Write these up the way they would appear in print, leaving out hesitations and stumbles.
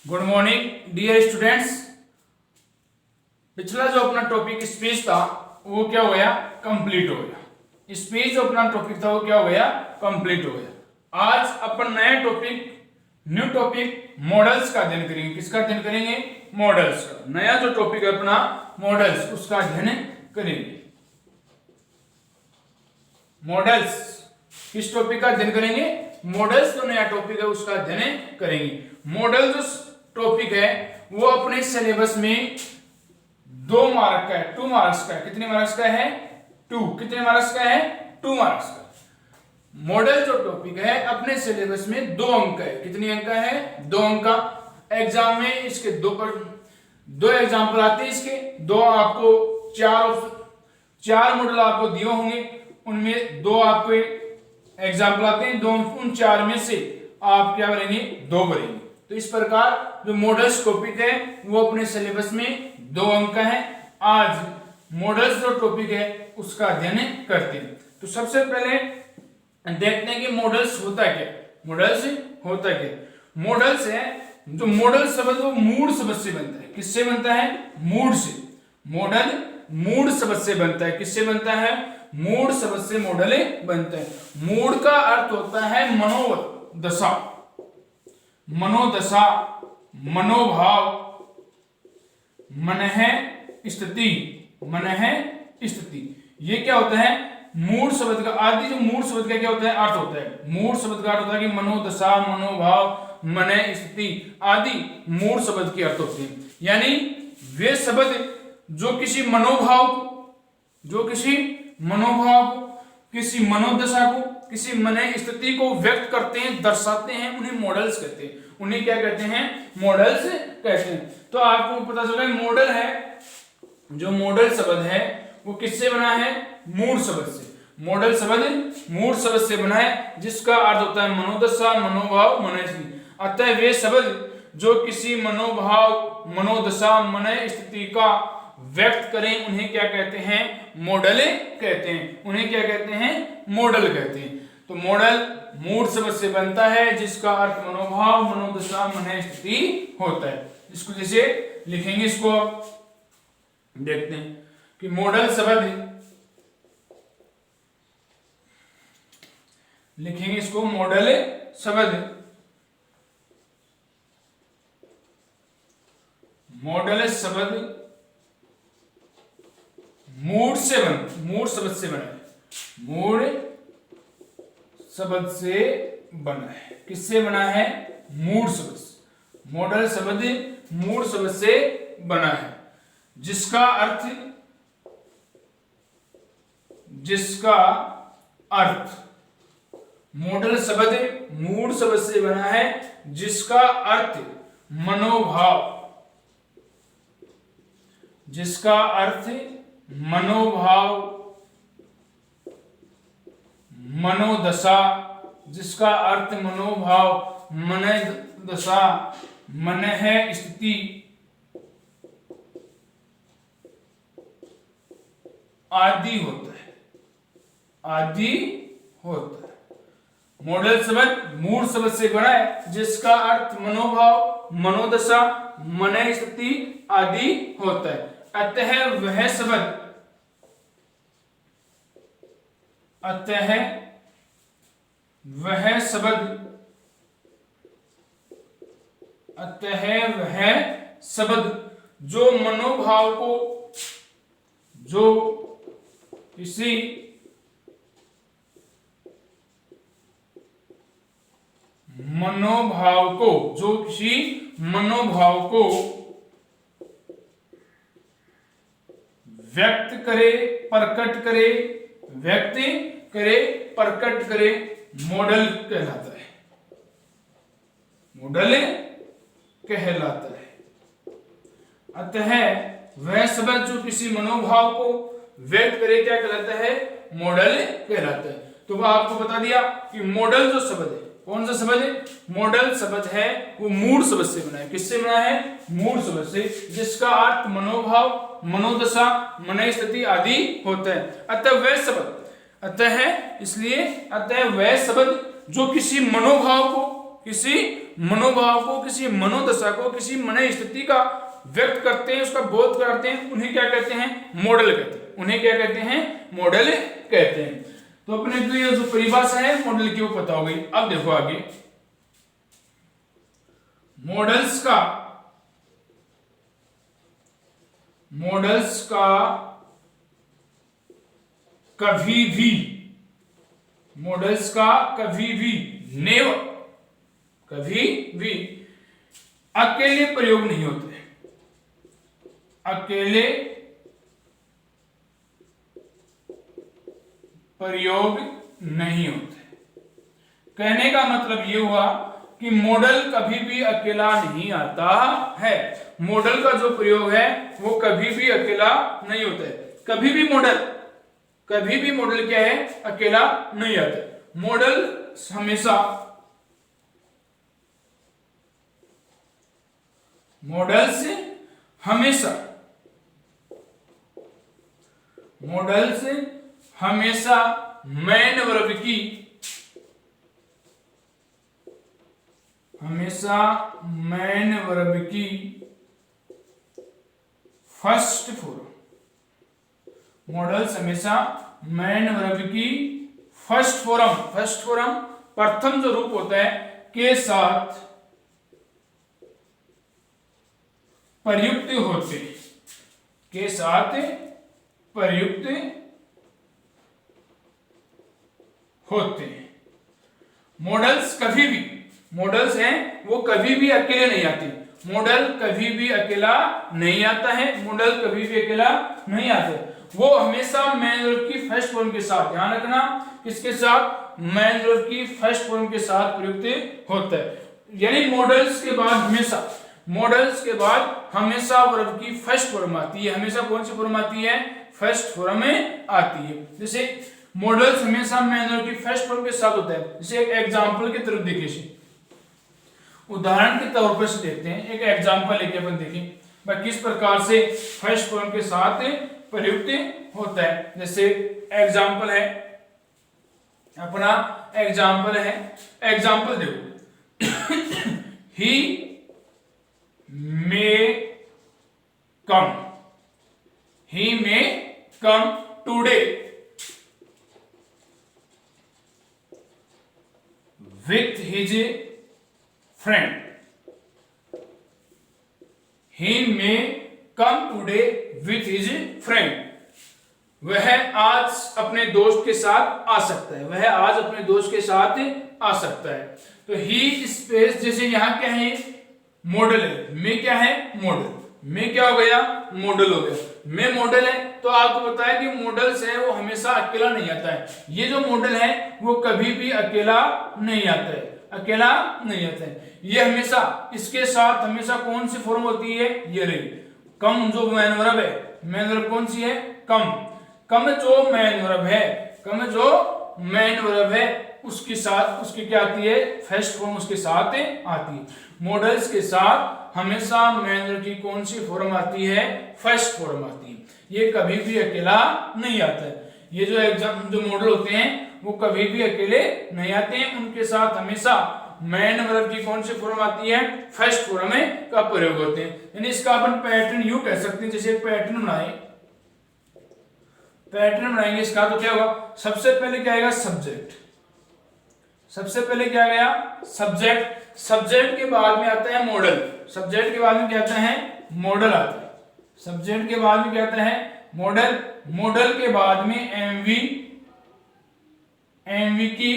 Good morning dear students. पिछला जो अपना टॉपिक स्पीच था वो क्या हो गया, कंप्लीट हो गया। स्पीच जो अपना टॉपिक था वो क्या हो गया, कंप्लीट हो गया। आज अपन नया टॉपिक, न्यू टॉपिक मॉडल्स का अध्ययन करेंगे। किसका अध्ययन करेंगे? मॉडल्स का। नया जो टॉपिक है अपना मॉडल्स, उसका अध्ययन करेंगे। मॉडल्स किस टॉपिक का अध्ययन करेंगे? मॉडल्स जो नया टॉपिक है उसका अध्ययन करेंगे। मॉडल जो टॉपिक है वो अपने सिलेबस में 2 मार्क का है, 2 मार्क्स का है। कितने मार्क्स का है? 2। कितने मार्क्स का है? 2 मार्क्स का। मॉडल जो टॉपिक है अपने सिलेबस में 2 अंक है। कितने अंक का है? 2 अंक का। एग्जाम में इसके 2 एग्जाम्पल आते हैं। इसके 2 आपको 4 मॉडल आपको दिए होंगे, उनमें 2 आपको एग्जाम्पल आते हैं। उन 4 में से आप क्या भरेंगे? 2 भरेंगे। तो इस प्रकार जो मॉडल्स टॉपिक है वो अपने सिलेबस में 2 अंक का है। आज मॉडल्स जो टॉपिक है उसका अध्ययन करते हैं। तो सबसे पहले देखते हैं कि मॉडल्स होता क्या। मॉडल्स होता क्या? मॉडल्स है जो मॉडल शब्द वो मूड शब्द से बनता है। किससे बनता है? मूड से। मॉडल मूड शब्द से बनता है। किससे बनता है? मूड शब्द से मॉडल बनता है। मूड का अर्थ होता है मनोदशा, मनोदशा, मनोभाव, मन है स्थिति, मन है स्थिति। ये क्या होता है? मूड शब्द का आदि जो मूड शब्द का क्या होता है? अर्थ होता है। मूड शब्द का अर्थ होता है कि मनोदशा, मनोभाव, मन स्थिति आदि मूड शब्द के अर्थ होते हैं। यानी वे शब्द जो किसी मनोभाव को, किसी मनोदशा को, किसी मन स्थिति को व्यक्त करते हैं, दर्शाते हैं, उन्हें मॉडल्स कहते हैं। उन्हें क्या कहते हैं? मॉडल्स कहते हैं। तो आपको पता चला मॉडल है, जो मॉडल शब्द है वो किससे बना है? मूड शब्द से। मॉडल शब्द मूड शब्द से बना है, जिसका अर्थ होता है मनोदशा, मनोभाव, मन स्थिति। अतः वे शब्द जो किसी मनोभाव, मनोदशा, मन स्थिति का व्यक्त करें उन्हें क्या कहते हैं? मॉडल कहते हैं। उन्हें क्या कहते हैं? मॉडल कहते हैं। तो मॉडल मूड शब्द से बनता है, जिसका अर्थ मनोभाव, मनोदशा, मन स्थिति होता है। इसको जैसे लिखेंगे, इसको देखते हैं कि मॉडल शब्द लिखेंगे, इसको मॉडल शब्द, मॉडल शब्द मूड शब्द से बना है। मूड शब्द से बना है। किससे बना है? मूड शब्द से। मॉडल शब्द मूड शब्द से बना है, जिसका अर्थ मॉडल शब्द मूड शब्द से बना है, जिसका अर्थ मनोभाव, मनोदशा, जिसका अर्थ मनोभाव, मन दशा, मन है स्थिति आदि होता है। मॉडल शब्द मूड शब्द से बना है, जिसका अर्थ मनोभाव, मनोदशा, मन स्थिति आदि होता है। अतः वह शब्द जो मनोभाव को, जो किसी मनोभाव को व्यक्त करे, प्रकट करे, मॉडल कहलाता है। अतः वह शब्द जो किसी मनोभाव को व्यक्त करे क्या कहलाता है? मॉडल कहलाता है। तो आपको बता दिया कि मॉडल जो शब्द है, कौन सा शब्द है? मॉडल शब्द है वो मूड शब्द से बना है। किससे बना है? मूड शब्द से, जिसका अर्थ मनोभाव, मनोदशा, मन स्थिति आदि होता है। अतः वह शब्द जो किसी मनोभाव को, किसी मनोभाव को, किसी मनोदशा को, किसी मन स्थिति का व्यक्त करते हैं, उसका बोध करते हैं, उन्हें क्या कहते हैं? मॉडल कहते हैं। उन्हें क्या कहते हैं? मॉडल कहते हैं। तो अपने को ये जो परिभाषा है मॉडल की वो पता हो गई। अब देखो आगे, मॉडल्स का कभी भी, मॉडल्स का कभी भी, नेवर, कभी भी अकेले प्रयोग नहीं होते, अकेले प्रयोग नहीं होते। कहने का मतलब ये हुआ कि मॉडल कभी भी अकेला नहीं आता है। मॉडल का जो प्रयोग है वो कभी भी अकेला नहीं होता है। कभी भी मॉडल क्या है? अकेला नहीं आता। मॉडल्स हमेशा मैन वर्ब की फर्स्ट फॉर्म, मॉडल्स हमेशा मैन वर्ब की फर्स्ट फॉर्म प्रथम जो रूप होता है के साथ प्रयुक्त होते हैं। मॉडल्स हैं वो कभी भी अकेले नहीं आते। मॉडल कभी भी अकेला नहीं आता है। वो हमेशा मैन वर्ब की फर्स्ट फॉर्म के साथ, ध्यान रखना, किसके साथ? मैन वर्ब की फर्स्ट फॉर्म के साथ प्रयुक्त होता है। यानी मॉडल्स के बाद हमेशा वर्ब की फर्स्ट फॉर्म आती है। हमेशा कौन सी फॉर्म आती है? फर्स्ट फॉर्म में आती है। जैसे मॉडल्स हमेशा मैन वर्ब की फर्स्ट फॉर्म के साथ होता है। जैसे एक एग्जांपल की तरफ देखिए, उदाहरण के तौर पर से देखते हैं, एक एग्जांपल लेके अपन देखें किस प्रकार से फर्स्ट फॉर्म के साथ प्रयुक्त होता है। जैसे एग्जांपल है अपना, एग्जांपल देखो, he may come today with his friend. He may come today with his friend. वह आज अपने दोस्त के साथ आ सकता है। तो ही स्पेस, जैसे यहाँ क्या है? मॉडल है। में क्या है? मॉडल। में क्या हो गया? मॉडल हो गया। में मॉडल है तो आपको बताया कि मॉडल्स है वो हमेशा अकेला नहीं आता है। ये जो मॉडल है वो कभी भी अकेला नहीं आता है। ये हमेशा इसके साथ हमेशा कौन सी फॉर्म होती है? ये रही कम, जो मैन वर्ब है। मैन वर्ब कौन सी है? कम जो मैन वर्ब है उसके साथ, उसकी क्या आती है? फर्स्ट फॉर्म उसके साथ आती है। मॉडल्स के साथ हमेशा मैन वर्ब की कौन सी फॉर्म आती है? फर्स्ट फॉर्म आती है। ये कभी भी अकेला नहीं आता है। ये जो मॉडल होते हैं वो कभी भी अकेले नहीं आते हैं। उनके साथ हमेशा मैन वर्ब की कौन सी फॉर्म आती है? फर्स्ट फॉर्म में का प्रयोग होते हैं। यानी इसका अपन पैटर्न यूं कह सकते हैं, जैसे पैटर्न बनाएंगे इसका, तो क्या होगा? सबसे पहले क्या आएगा? सब्जेक्ट। सब्जेक्ट के बाद में आता है मॉडल। सब्जेक्ट के बाद में क्या आता है? मॉडल आता है। सब्जेक्ट के बाद में क्या आता है? मॉडल के बाद में एमवी की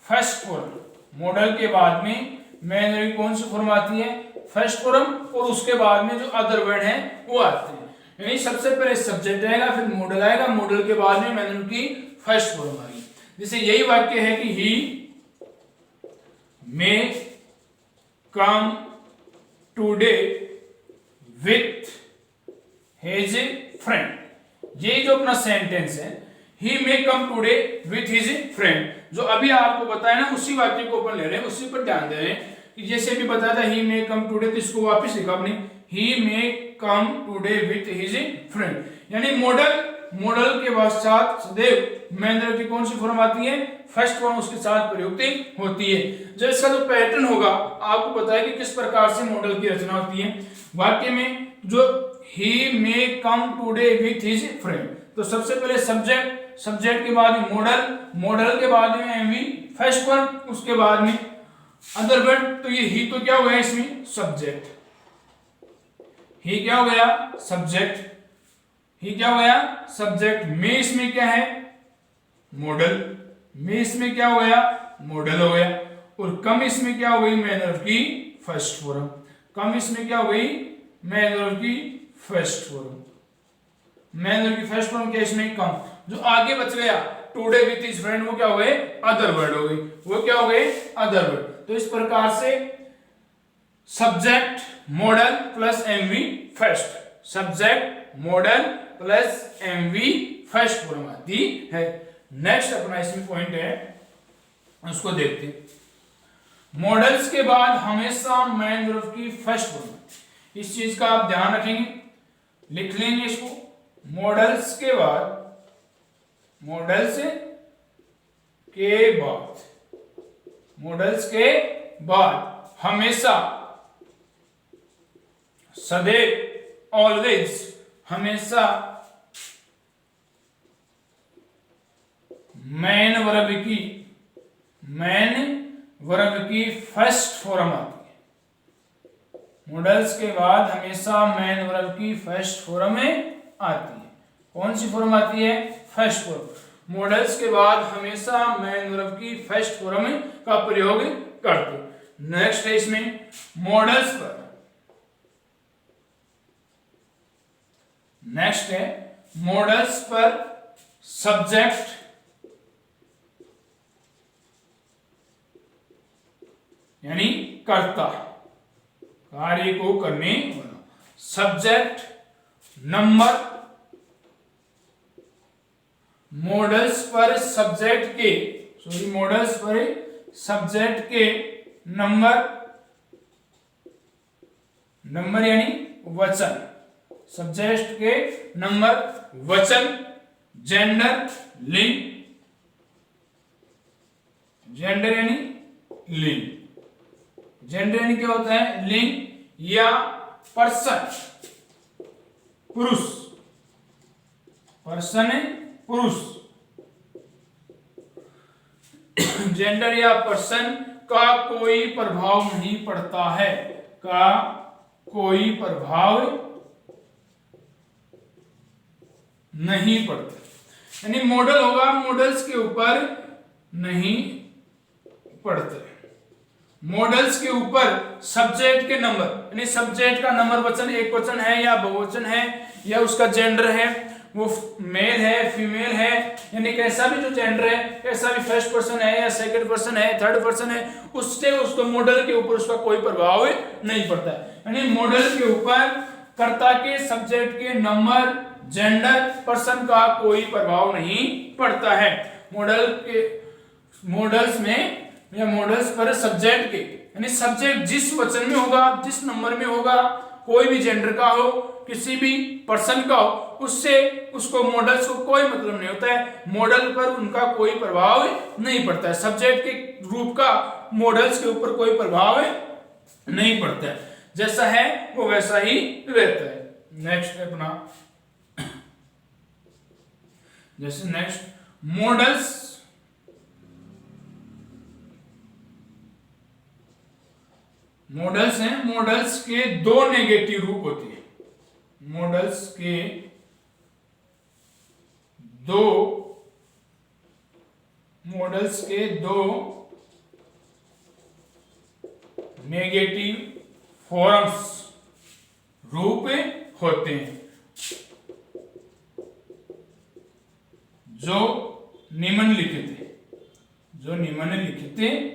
फर्स्ट फॉर्म। मॉडल के बाद में मैन वर्ब की कौन सी फॉर्म आती है? First form. और उसके बाद में जो अदर वर्ड हैं वो आते हैं। यानी सबसे पहले सब्जेक्ट आएगा, फिर मॉडल आएगा, मॉडल के बाद में मैन वर्ब की फर्स्ट फॉर्म आएगी। जैसे यही वाक्य है कि he may come today with his friend. ये जो अपना सेंटेंस है, he may come today with his friend, जो अभी आपको बताया ना, उसी वाक्य को अपन ले रहे हैं, उसी पर ध्यान दे रहे हैं। कि जैसे भी बताया था ही मे कम टुडे, तो इसको वापस लिखा अपने, he may come today with his friend. यानी मॉडल के पश्चात सदैव मेन वर्ब की कौन सी फॉर्म आती है, फर्स्ट फॉर्म उसके साथ प्रयुक्त होती है। जब इसका जो पैटर्न होगा आपको पता है कि किस प्रकार से मॉडल की रचना होती है। वाक्य में जो he may come today with his friend, तो सबसे पहले सब्जेक्ट, सब्जेक्ट के बाद में मॉडल, मॉडल के बाद में एमवी फर्स्ट फॉर्म, उसके बाद में अदर वर्ड। तो ये ही तो क्या हो गया इसमें सब्जेक्ट, ही क्या हो गया सब्जेक्ट, ही क्या हो गया सब्जेक्ट। में इसमें क्या है मॉडल, में इसमें क्या हो गया मॉडल हो गया। और कम इसमें क्या हो गई मेन वर्ब की फर्स्ट फॉर्म, कम इसमें क्या हो गई मेन वर्ब की फर्स्ट फॉर्म, मेन वर्ब की फर्स्ट फॉर्म क्या इसमें कम। जो आगे बच गया टुडे विथ हिज फ्रेंड वो क्या हो गए अदर वर्ड हो गई, वो क्या हो गए अदर वर्ड। तो इस प्रकार से subject model plus MV first, subject model plus MV first form आती है। नेक्स्ट अपना इसमें पॉइंट है उसको देखते हैं। मॉडल्स के बाद हमेशा मेन वर्ब की फर्स्ट फॉर्म, इस चीज का आप ध्यान रखेंगे, लिख लेंगे इसको। मॉडल्स के बाद, मॉडल्स के बाद, मॉडल्स के बाद हमेशा सदैव ऑलवेज, हमेशा मेन वर्ब की फर्स्ट फॉर्म आती है। मॉडल्स के बाद हमेशा मेन वर्ब की फर्स्ट फॉर्म आती है। कौन सी फॉर्म आती है फर्स्ट फॉर्म। मॉडल्स के बाद हमेशा मेन वर्ब की फर्स्ट फॉर्म का प्रयोग करते। नेक्स्ट है इसमें मॉडल्स पर, नेक्स्ट है मॉडल्स पर सब्जेक्ट यानी कर्ता, कार्य को करने वाला, सब्जेक्ट नंबर, मॉडल्स पर सब्जेक्ट के, सॉरी मॉडल्स पर सब्जेक्ट के नंबर, नंबर यानी वचन, सब्जेक्ट के नंबर, वचन, जेंडर, लिंग, जेंडर यानी लिंग, जेंडर यानी क्या होता है लिंग या पर्सन, पुरुष, पर्सन पुरुष, जेंडर या पर्सन का कोई प्रभाव नहीं पड़ता है, का कोई प्रभाव नहीं पड़ता, यानी मॉडल होगा मॉडल्स के ऊपर नहीं पड़ते। मॉडल्स के ऊपर सब्जेक्ट के नंबर, यानी सब्जेक्ट का नंबर वचन, एक वचन है या बहुवचन है या उसका जेंडर है, वो मेल है फीमेल है, यानी कैसा भी जो जेंडर है, कैसा भी फर्स्ट पर्सन है या सेकंड पर्सन है, थर्ड पर्सन है, उससे उसको मॉडल के ऊपर उसका कोई प्रभाव नहीं पड़ता है। यानी मॉडल के ऊपर कर्ता के सब्जेक्ट के नंबर, जेंडर, पर्सन का कोई प्रभाव नहीं पड़ता है। मॉडल के, मॉडल्स में या मॉडल्स पर सब्जेक्ट के, यानी सब्जेक्ट जिस वचन में होगा, जिस नंबर में होगा, कोई भी जेंडर का हो, किसी भी पर्सन का हो, उससे उसको मॉडल्स को कोई मतलब नहीं होता है, मॉडल पर उनका कोई प्रभाव नहीं पड़ता है। सब्जेक्ट के रूप का मॉडल्स के ऊपर कोई प्रभाव नहीं पड़ता है, जैसा है वो वैसा ही रहता है। नेक्स्ट है अपना, जैसे नेक्स्ट मॉडल्स, मॉडल्स हैं, मॉडल्स के दो नेगेटिव रूप होते हैं, मॉडल्स के दो, मॉडल्स के दो नेगेटिव फॉर्म्स रूप होते हैं, जो निम्नलिखित है, जो निम्नलिखित हैं।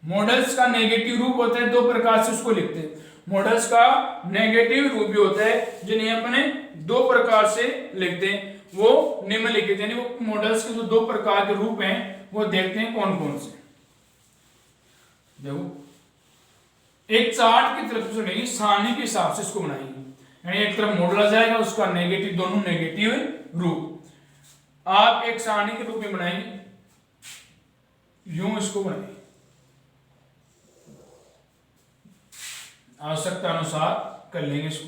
मॉडल्स का नेगेटिव रूप होता है, दो प्रकार से उसको लिखते हैं। मॉडल्स का नेगेटिव रूप भी होता है जिन्हें अपने दो प्रकार से लिखते हैं, वो निम्नलिखित, यानी वो मॉडल्स के जो दो प्रकार के रूप हैं वो देखते हैं कौन कौन से। देखो एक चार्ट की तरफ से नहीं, सारणी के हिसाब से इसको बनाएंगे। यानी एक तरफ मॉडल आ जाएगा, उसका नेगेटिव, दोनों नेगेटिव रूप। आप एक सारणी के रूप में बनाएंगे, यूं इसको बनाएंगे, आवश्यकता अनुसार कर लेंगे इसको।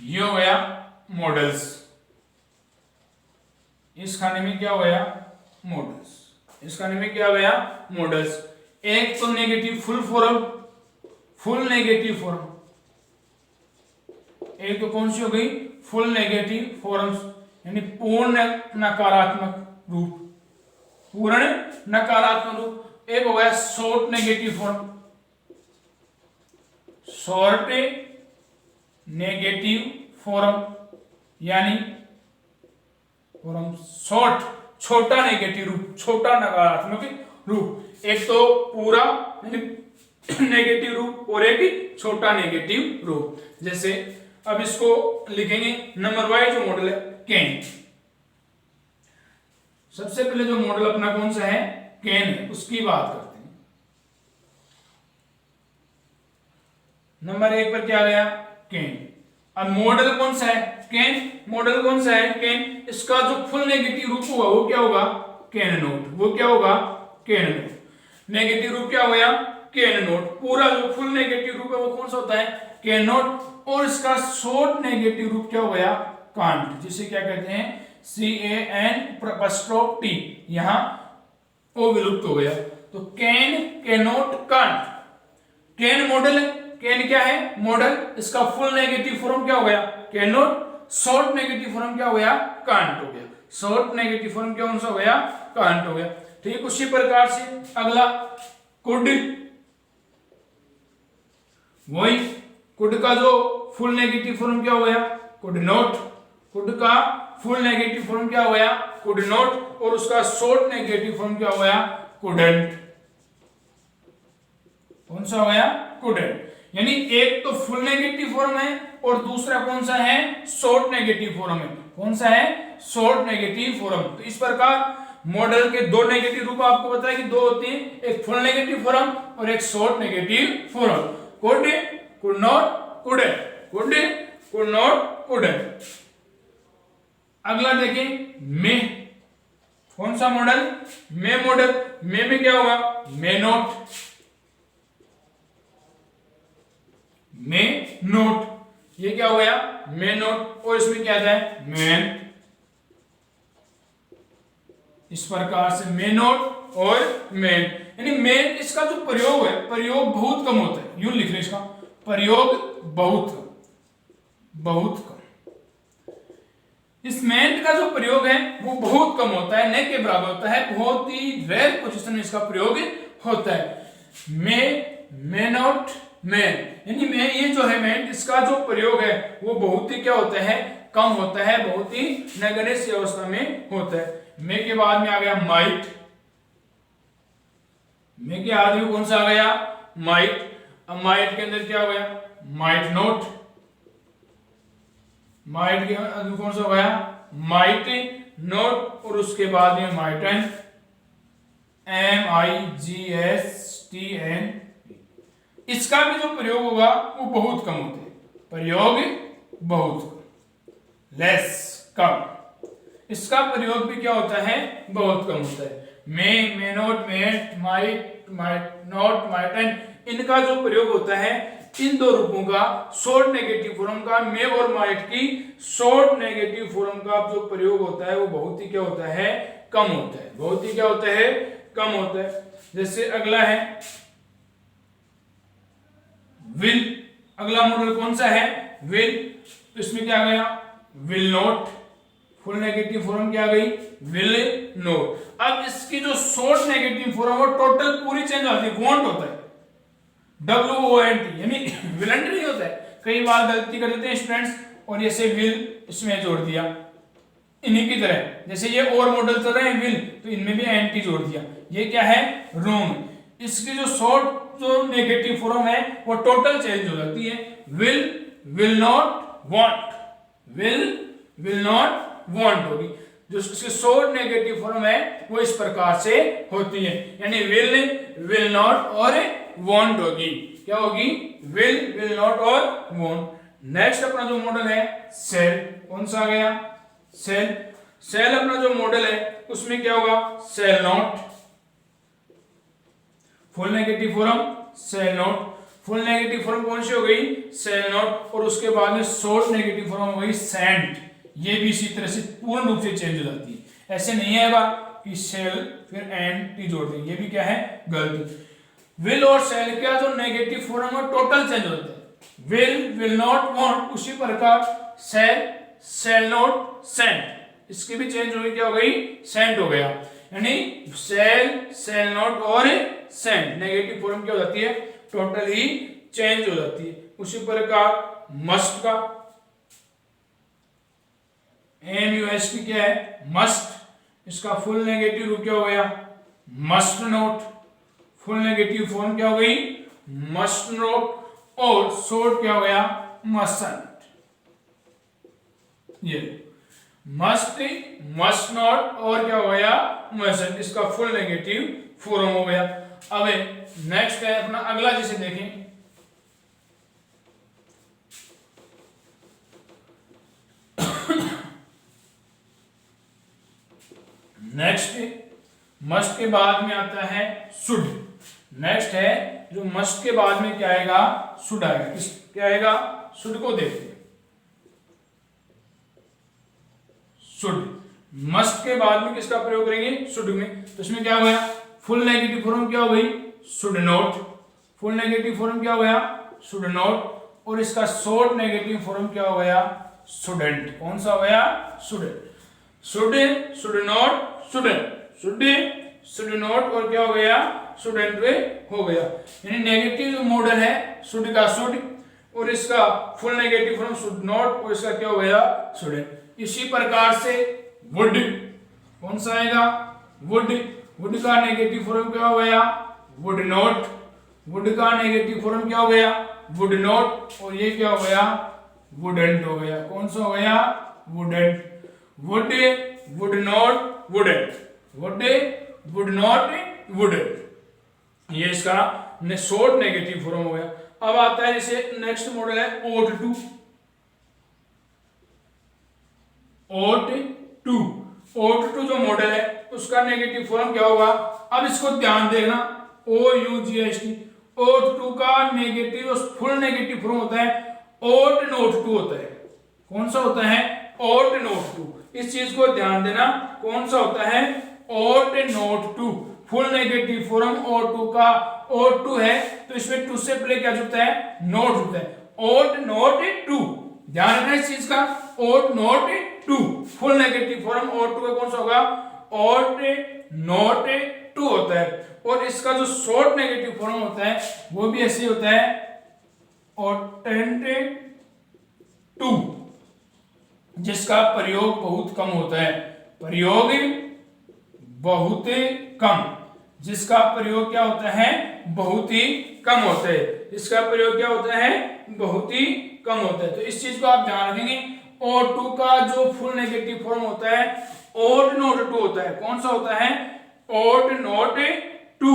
ये हो गया मॉडल्स, इस खाने में क्या हो गया मॉडल्स, इस खाने में क्या हो गया मॉडल्स। एक तो negative full form, full negative form, एक तो कौन सी हो गई फुल नेगेटिव फॉर्म्स, यानी पूर्ण नकारात्मक रूप, पूर्ण नकारात्मक रूप। एक हो गया short negative form, short negative form, यानी फॉर्म शॉर्ट, छोटा नेगेटिव रूप, छोटा नकारात्मक रूप। एक तो पूरा नेगेटिव रूप और एक छोटा नेगेटिव रूप। जैसे अब इसको लिखेंगे नंबर वाइज जो मॉडल है केन। सबसे पहले जो मॉडल अपना कौन सा है केन है, उसकी बात करते हैं। नंबर 1 पर क्या गया केन। अब मॉडल कौन सा है केन, मॉडल कौन सा है केन। इसका जो फुल नेगेटिव रूप होगा वो क्या होगा केन नोट, वो क्या होगा केन नोट। नेगेटिव रूप क्या हो गया केन नोट। पूरा जो फुल नेगेटिव रूप है वो कौन सा होता है केन नोट। और इसका शॉर्ट नेगेटिव रूप क्या हो गया कांट, जिसे क्या कहते हैं CAN''T, यहां ओ विलुप्त हो गया। तो can, cannot, can't. Can model है, कैन क्या है मॉडल, इसका फुल नेगेटिव फॉर्म क्या हो गया कैनोट, शॉर्ट नेगेटिव फॉर्म क्या हो गया कांट हो गया। शॉर्ट नेगेटिव फॉर्म क्या हो गया कांट हो गया। ठीक, उसी प्रकार से अगला कुड, वही कुड का जो फुल नेगेटिव फॉर्म क्या हो गया कुड नॉट, कुड का फुल नेगेटिव फॉर्म क्या हो गया कुड नॉट, और उसका शॉर्ट नेगेटिव फॉर्म क्या हो गया कुडंट। कौन सा हो गया कुडंट। यानी एक तो फुल नेगेटिव फॉर्म है और दूसरा कौन सा है शॉर्ट नेगेटिव फॉर्म है। कौन सा है शॉर्ट नेगेटिव फॉर्म। तो इस प्रकार मॉडल के दो नेगेटिव रूप आपको बताया कि दो होते हैं, एक फुल नेगेटिव फॉर्म और एक short negative form. Could, could not, couldn't, could, could not, couldn't. अगला देखें मे। कौन सा मॉडल मे मॉडल। मे में क्या होगा मे नोट, मे नोट, ये क्या हो गया मे नोट। और इसमें क्या आता है मैन। इस प्रकार से मे नोट और मैन, यानी मैन इसका जो प्रयोग है प्रयोग बहुत कम होता है। यूं लिख रहे इसका प्रयोग बहुत बहुत कम। इस मेंट का जो प्रयोग है वो बहुत कम होता है, न के बराबर होता है, बहुत ही रेयर पोजीशन में इसका प्रयोग होता है। मे, मे नॉट, मैन, यानी मैं ये जो है मेंट इसका जो प्रयोग है वो बहुत ही क्या होता है कम होता है, बहुत ही नगण्य सी अवस्था में होता है। मे के बाद में आ गया माइट। मे के आगे में कौन सा आ गया माइट। अब माइट के अंदर क्या हो गया माइट नोट, माइट के अंदर कौन सा हो गया माइट नोट, और उसके बाद में माइटन, MIGSTN। इसका भी जो प्रयोग होगा वो बहुत कम होते हैं, प्रयोग बहुत कम, लेस कम। इसका प्रयोग भी क्या होता है बहुत कम होता है। May not, mayn't, might, might not, mightn't, इनका जो प्रयोग होता है इन दो रूपों का शॉर्ट नेगेटिव फॉर्म का, मे और माइट की शॉर्ट नेगेटिव फॉर्म का जो प्रयोग होता है वो बहुत ही क्या होता है कम होता है, बहुत ही क्या होता है कम होता है। जैसे अगला है विल। अगला मॉडल कौन सा है विल। तो इसमें क्या गया will not, full negative form क्या गई विल नॉट। अब इसकी जो शॉर्ट नेगेटिव फॉर्म है टोटल पूरी चेंज होती है, वॉन्ट होता है WONT, यानी विलंट नहीं होता है। कई बार गलती कर देते हैं स्टूडेंट्स और ऐसे विल इसमें जोड़ दिया इन्हीं की तरह, जैसे ये और मॉडल चल रहे हैं विल तो इनमें भी एंटी जोड़ दिया, ये क्या है रॉन्ग। इसकी जो शॉर्ट जो नेगेटिव फॉर्म है वो टोटल चेंज हो जाती है। Will, will not, want, will not, want होगी। जो इसकी शॉर्ट नेगेटिव फॉर्म है वो इस प्रकार से होती है, यानी विल, विल नॉट और वांट होगी। क्या होगी, विल नॉट और वोंट। नेक्स्ट अपना जो मॉडल है सेल, कौन सा आ गया, सेल। सेल अपना जो मॉडल है उसमें क्या होगा, shall not, full negative form shall not. Full negative form कौन सी हो गई, सेल नॉट, और उसके बाद में शॉर्ट नेगेटिव फॉर्म हो गई सेंट। ये भी इसी तरह से पूर्ण रूप से चेंज हो जाती है। ऐसे नहीं आएगा कि सेल फिर एंड टी जोड़ दें, ये भी क्या है, गलती। विल और सेल का जो नेगेटिव फॉर्म है टोटल चेंज होता है। विल नॉट वांट, उसी प्रकार सेल, सेल नॉट, सेंट, इसकी भी चेंज हुई, क्या हो गई, सेंट हो गया। यानी सेल, सेल नॉट और सेंट नेगेटिव फॉर्म क्या हो जाती है, टोटली चेंज हो जाती है। उसी प्रकार मस्ट का MUST क्या है, मस्ट, इसका फुल नेगेटिव रूप क्या हो गया, must not. Full negative form क्या हो गई, मस्ट नॉट, और शॉर्ट क्या हो गया, मस्टंट। ये मस्ट, मस्ट नॉट और क्या हो गया, मस्टंट, इसका फुल नेगेटिव फॉर्म हो गया। अब नेक्स्ट है अपना अगला, जिसे देखें नेक्स्ट, मस्ट के बाद में आता है शुड। नेक्स्ट है जो मस्ट के बाद में क्या आएगा, शुड आएगा। किस क्या आएगा, शुड को देखते हैं। शुड, मस्ट के बाद में किसका प्रयोग करेंगे, शुड में। तो इसमें क्या हो गया, फुल नेगेटिव फॉर्म क्या हो गई, should not. Full negative form क्या हो गया, शुड नॉट, और इसका शॉर्ट नेगेटिव फॉर्म क्या हो गया, शुडंट। कौन सा हो गया, shouldn't. Should, should not, shouldn't, should not, और क्या हो गया, शुडंट वे हो गया। यानी नेगेटिव जो मॉडल है शुड का शुड, और इसका full negative form should not, और इसका क्या हो गया, शुडंट। इसी प्रकार से वुड, कौन सा आएगा, वुड। वुड का नेगेटिव फॉर्म क्या हो गया, वुड नॉट। वुड का नेगेटिव फॉर्म क्या हो गया, वुड नॉट, और ये क्या हो गया, वुडंट हो गया। कौन सा हो गया, wouldn't. Would, would not, wouldn't, would, would not, wouldn't, ये इसका शॉर्ट नेगेटिव फॉर्म हो गया। अब आता है जैसे नेक्स्ट मॉडल है ought to. Ought to, ought to जो मॉडल है उसका नेगेटिव फॉर्म क्या होगा, अब इसको ध्यान देना, OUGST। ओट टू का नेगेटिव और फुल नेगेटिव फॉर्म होता है ओट नोट टू होता है। कौन सा होता है, ओट नोट टू। इस चीज को ध्यान देना, कौन सा होता है, ought not to. Full negative form O2 का O2 है, तो इसमें टू से पहले क्या जुड़ता है, नोट जुड़ता है, ओट नोट टू। ध्यान रखना इस चीज का, ought not to. Full negative form O2 का कौन सा होगा, ओट नोट टू होता है। और इसका जो शॉर्ट नेगेटिव फॉर्म होता है वो भी ऐसे होता है, ओटेंट टू, जिसका प्रयोग बहुत कम होता है। प्रयोग बहुत कम, जिसका प्रयोग क्या होता है, बहुत ही कम होता है। इसका प्रयोग क्या होता है, बहुत ही कम होता है। तो इस चीज को आप ध्यान रखेंगे। O2 का जो फुल नेगेटिव फॉर्म होता है ओट नोट टू होता है। कौन सा होता है, ओट नोट टू।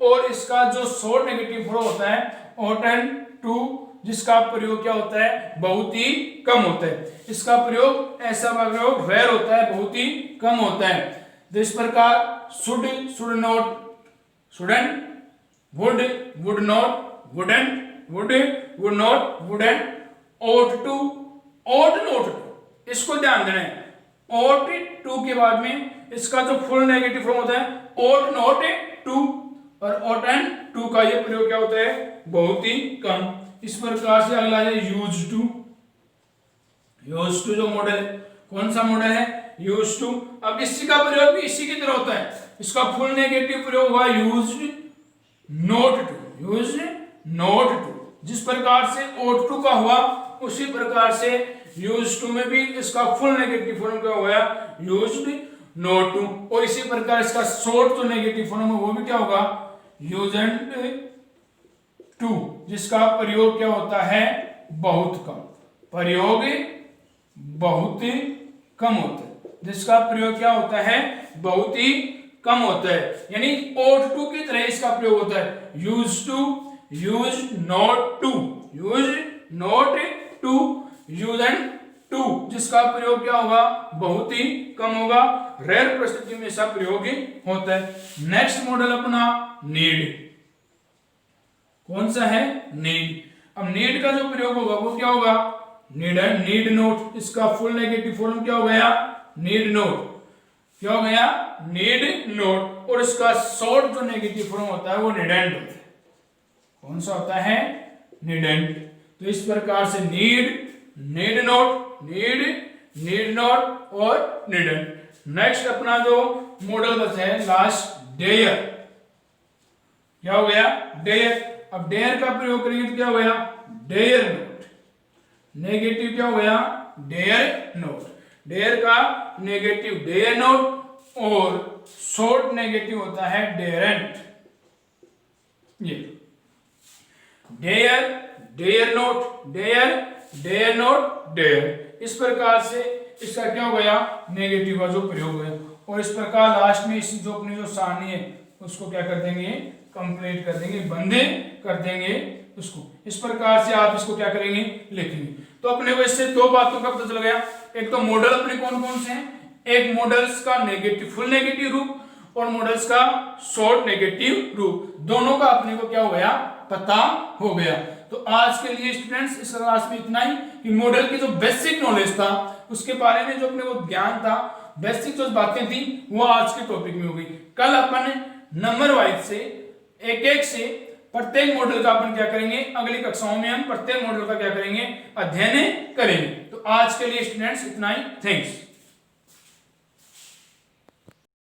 और इसका जो शॉर्ट नेगेटिव फॉर्म होता है ओटन टू, जिसका प्रयोग क्या होता है, बहुत ही कम होता है। इसका प्रयोग ऐसा प्रयोग रेयर होता है, बहुत ही कम होता है। तो इस प्रकार should, should not, shouldn't, would, would not, wouldn't, would, would not, wouldn't, ought to, ought not to. इसको ध्यान देना है। ओट टू के बाद में इसका जो फुल नेगेटिव फॉर्म होता है ओट नोट टू, और ओटन टू का ये प्रयोग क्या होता है, बहुत ही कम। इस प्रकार से अगला है यूज टू। यूज टू जो मॉडल है, कौन सा मॉडल है, यूज टू। अब इसी का प्रयोग भी इसी की तरह होता है। इसका फुल नेगेटिव प्रयोग हुआ use not to, use not to. जिस प्रकार से ओट टू का हुआ उसी प्रकार से यूज टू में भी इसका फुल नेगेटिव फॉर्म क्या हो गया, यूज्ड नोट टू। और इसी प्रकार इसका शॉर्ट जो नेगेटिव फॉर्म है वो भी क्या होगा, यूजेंट टू, जिसका प्रयोग क्या होता है, बहुत कम। प्रयोग बहुत कम होता है, जिसका प्रयोग क्या होता है, बहुत ही कम होता है। यानी ओट टू की तरह इसका प्रयोग होता है। Use to, use not to, use not to, use and to, जिसका प्रयोग क्या होगा, बहुत ही कम होगा, रेयर परिस्थिति में इसका प्रयोग ही होता है। नेक्स्ट मॉडल अपना नीड, कौन सा है, नीड। अब नीड का जो प्रयोग होगा वो क्या होगा, नीड एंड नीड नोट, इसका फुल नेगेटिव फॉर्म क्या हो गया, नीड नोट, क्या हो गया, नीड नोट, और इसका शॉर्ट जो नेगेटिव फॉर्म होता है वो नीडेंट होता है। कौन सा होता है, नीडेंट। तो इस प्रकार से need, need note, need, need note और नीडेंट। नेक्स्ट अपना जो मॉडल बचा है लास्ट, डेयर, क्या हो गया, डेयर। अब डेयर का प्रयोग करेंगे तो क्या हो गया, डेयर नोट, नेगेटिव क्या हो गया, डेयर नोट, डेयर का नेगेटिव डेयर नोट और शॉर्ट नेगेटिव होता है डेरेंट। ये dare, dare not, dare, dare not, dare, इस प्रकार से इसका क्या हो गया, नेगेटिव का जो प्रयोग है। और इस प्रकार लास्ट में इस जो अपनी जो सारणी है उसको क्या कर देंगे, कंप्लीट कर देंगे, बंदे कर देंगे उसको। इस प्रकार से आप इसको क्या करेंगे, लिखेंगे। तो अपने को इससे दो बातों का पता चल गया, एक तो मॉडल अपने कौन कौन से हैं, एक मॉडल्स का नेगेटिव फुल नेगेटिव रूप और मॉडल्स का शॉर्ट नेगेटिव रूप, दोनों का अपने को क्या हो गया, पता हो गया। तो आज के लिए स्टूडेंट्स इस क्लास में इतना ही कि मॉडल की जो बेसिक नॉलेज था उसके बारे में जो अपने को ज्ञान था, बेसिक जो बातें थी वो आज के टॉपिक में हो गई। कल अपन नंबर वाइज से एक एक से प्रत्येक मॉडल का अपन क्या करेंगे, अगली कक्षाओं में हम प्रत्येक मॉडल का क्या करेंगे, अध्ययन करेंगे। तो आज के लिए स्टूडेंट्स इतना ही, थैंक्स।